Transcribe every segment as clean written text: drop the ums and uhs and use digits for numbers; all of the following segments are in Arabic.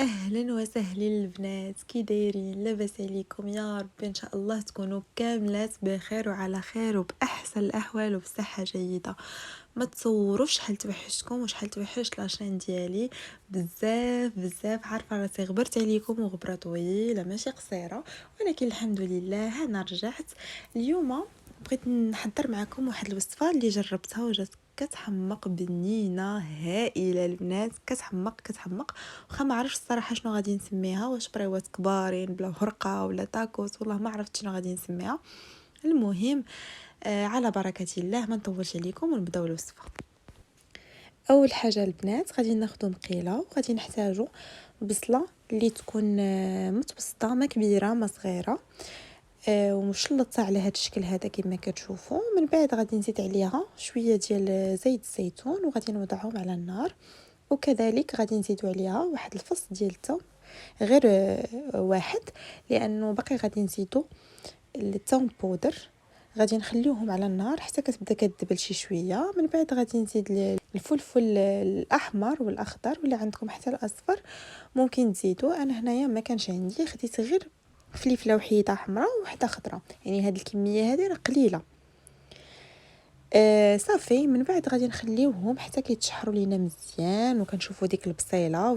اهلا وسهلا البنات، كي دايرين؟ لاباس عليكم؟ يا رب ان شاء الله تكونوا كاملات بخير وعلى خير وباحسن الاحوال وبصحه جيده. ما تصوروش شحال توحشتكم وشحال توحشت لاشين ديالي. بزاف بزاف عارفه راسي غبرت عليكم وغبره طويله ماشي قصيره، ولكن الحمد لله انا رجعت اليوم. بغيت نحضر معكم واحد الوصفه اللي جربتها وجات كتحمق بنينه هائله البنات، كتحمق. واخا ما عرفتش الصراحه شنو غادي نسميها، واش بريوات كبارين بلا هرقه ولا تاكوس، والله ما عرفت شنو غادي نسميها. المهم على بركه الله ما نطولش عليكم ونبداو الوصفه. اول حاجه البنات غادي ناخذ مقيله وغادي نحتاجو بصله اللي تكون متوسطه، ما كبيره ما صغيره، ومشلطه على هذا الشكل هذا كما كتشوفوا. من بعد غادي نزيد عليها شويه ديال زيت الزيتون وغادي نوضعهم على النار، وكذلك غادي نزيدو عليها واحد الفص ديال الثوم، غير واحد، لانه باقي غادي نزيدو الثوم بودر. غادي نخليوهم على النار حتى كتبدا كتدبل شي شويه. من بعد غادي نزيد الفلفل الاحمر والاخضر، ولا عندكم حتى الاصفر ممكن تزيدوا. انا هنايا ما كانش عندي، خديت غير فليفله وحيده حمراء وحده خضراء، يعني هذه الكميه هذه راه قليله. صافي. من بعد غادي نخليوهم حتى كيتشحروا لينا مزيان، وكنشوفوا ديك البصيله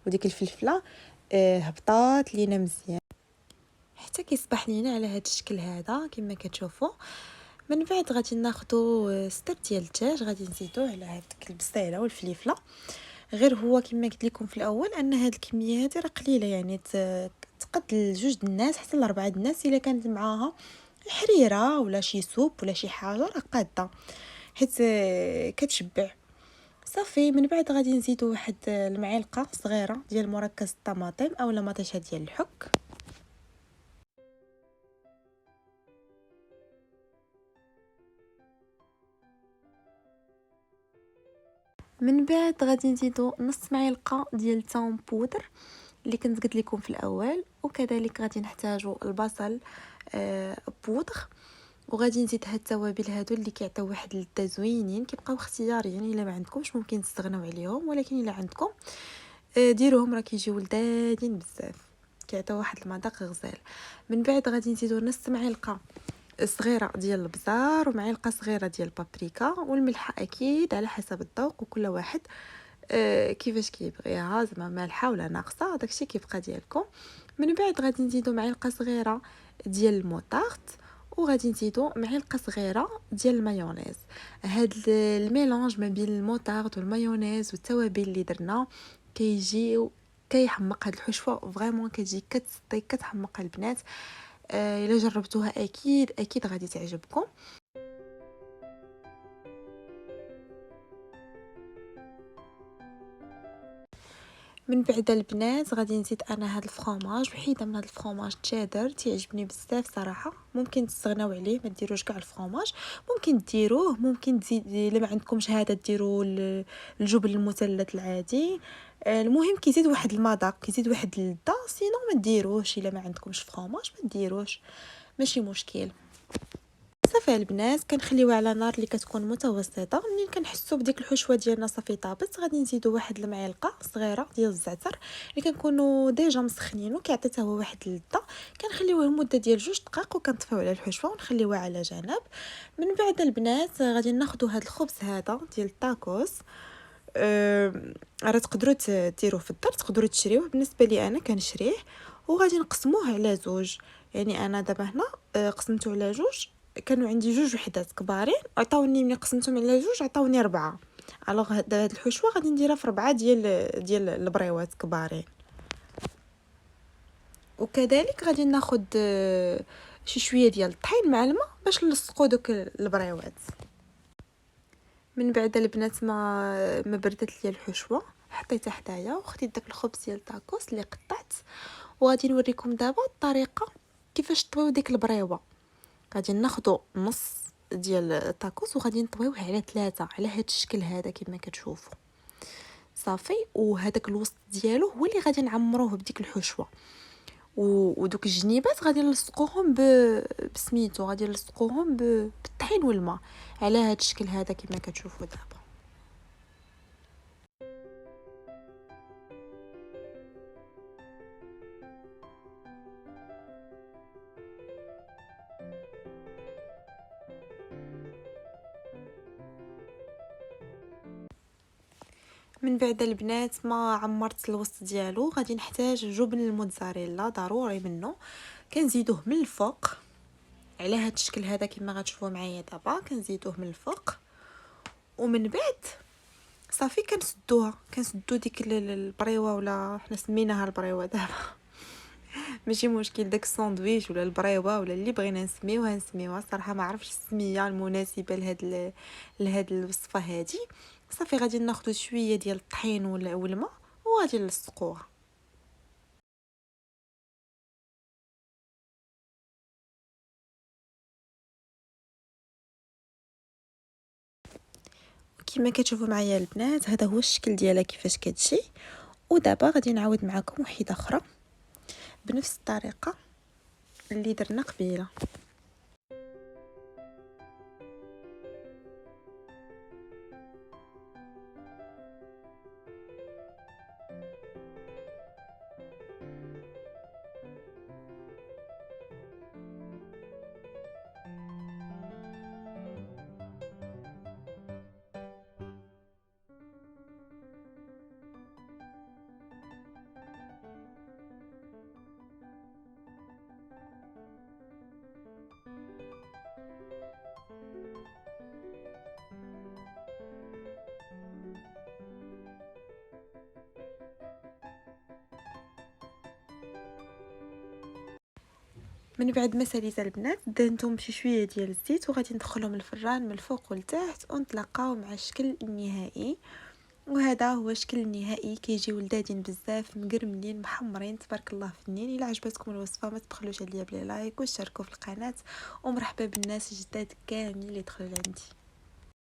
وديك الفلفله هبطات لينا مزيان حتى كيصبح لينا على هذا الشكل هذا كما كتشوفوا. من بعد غادي ناخذوا ستر ديال الدجاج، غادي نزيدوه على هذيك البصيله والفلفله. غير هو كما قلت لكم في الاول ان هذه الكميه هذه راه قليله، يعني تقد لجوج الناس حتى لاربعه الناس الا كانت معاها حريره ولا شي سوب ولا شي حاجه راه قاده، حيت كتشبع. صافي. من بعد غادي نزيدو واحد المعلقه صغيره ديال مركز الطماطم اولا مطيشه ديال الحك. من بعد غادي نزيدو نص معلقه ديال الثوم بودر اللي كنت قلت لكم في الاول، وكذلك غادي نحتاجو البصل بودر، وغادي نزيد هاد التوابل هادو اللي كيعطيو واحد اللذه زوينين، كيبقاو اختياريين، يعني الا ما عندكمش ممكن تستغناو عليهم، ولكن الا عندكم ديروهم راه كيجيو لذاذين بزاف، كيعطيو واحد المذاق غزال. من بعد غادي نزيدو نص معلقه صغيره ديال البزار ومعلقه صغيره ديال البابريكا، والملح اكيد على حسب الذوق، وكل واحد كيفاش كيبغيها، زعما مالحه ولا ناقصه داكشي كيبقى ديالكم. من بعد غادي نزيدو معلقه صغيره ديال الموطارد، وغادي نزيدو معلقه صغيره ديال المايونيز. هاد الميلونج ما بين الموطارد والمايونيز والتوابل اللي درنا كيجي كيحمق هاد الحشوه، فريمون كتجي كتصدي كتحمق البنات. الا جربتوها اكيد غادي تعجبكم. من بعد البنات غادي نزيد انا هاد الفرomاج، وحيده من هاد الفرomاج تشيدر تيعجبني بزاف صراحه، ممكن تستغناو عليه ما ديروش كاع الفرomاج، ممكن ديروه، ممكن تزيد الا ما عندكمش هذا ديروا الجبن المثلث العادي. المهم كيزيد واحد المذاق، كيزيد واحد اللذه. سينو ما ديروش، الا ما عندكمش فرomاج ما ديروش، ماشي مشكل. صافي البنات كنخليوها على نار اللي كتكون متوسطه. منين كنحسوا بديك الحشوه ديالنا صافي طابت، غادي نزيدوا واحد المعلقه صغيره ديال الزعتر اللي كنكونوا ديجا مسخنينو، كيعطي حتى هو واحد اللذه. كنخليوه لمده ديال 2 دقائق وكنطفيو على الحشوه ونخليوها على جنب. من بعد البنات غادي ناخذوا هذا الخبز هذا ديال التاكوس. راه تقدروا ديروه في الدار، تقدروا تشريوه، بالنسبه لي انا كنشريه، وغادي نقسموه على زوج. يعني انا دابا هنا قسمته على جوج، كانوا عندي جوج وحدات كبارين، عطاوني ملي قسمتهم على جوج عطاوني 4. الوغ هاد الحشوه غادي نديرها في 4 ديال البريوات كبارين. وكذلك غادي ناخذ شي شويه ديال الطحين مع الماء باش نلصقوا دوك البريوات. من بعد البنات ما بردت لي الحشوه حطيتها حدايا، وخديت داك الخبز ديال التاكوس اللي قطعت، وغادي نوريكم دابا الطريقه كيفاش طويو ديك البريوه. غادي ناخذوا نص ديال التاكوس وغادي نطويوه على 3 على هذا الشكل هذا كما كتشوفوا. صافي. وهذاك الوسط ديالو هو اللي غادي نعمروه بديك الحشوه، ودوك الجنيبات غادي نلصقوهم بسميتو، غادي نلصقوهم بالطحين والماء على هذا الشكل هذا كما كتشوفوا دابا. من بعد البنات ما عمرت الوسط ديالو غادي نحتاج جبن الموتزاريلا ضروري منه، كنزيدوه من الفوق على هذا الشكل هذا كما غتشوفوا معايا دابا. كنزيدوه من الفوق ومن بعد صافي كنسدو ديك البريوه، ولا حنا سميناها البريوه دابا ماشي مشكل، داك الساندويش ولا البريوه ولا اللي بغينا نسميوها صراحه ما عرفتش السميه المناسبه لهاد الوصفه هذه. صافي غادي ناخذ شويه ديال الطحين والماء وغادي نلصقوها. كما كتشوفوا معايا البنات هذا هو الشكل ديالها كيفاش كتجي. ودابا غادي نعاود معكم وحده اخرى بنفس الطريقه اللي درنا قبيله. من بعد ما ساليت البنات دهنتهم بشي شويه ديال الزيت وغادي ندخلهم الفران من الفوق والتحت ونتلاقاو مع الشكل النهائي. وهذا هو الشكل النهائي، كيجيو لذاذين بزاف مقرملين محمرين تبارك الله فنين. الا عجبتكم الوصفه ما تبخلوش عليا بلي لايك واشتركوا في القناه، ومرحبا بالناس الجداد كاملين اللي دخلوا لعندي.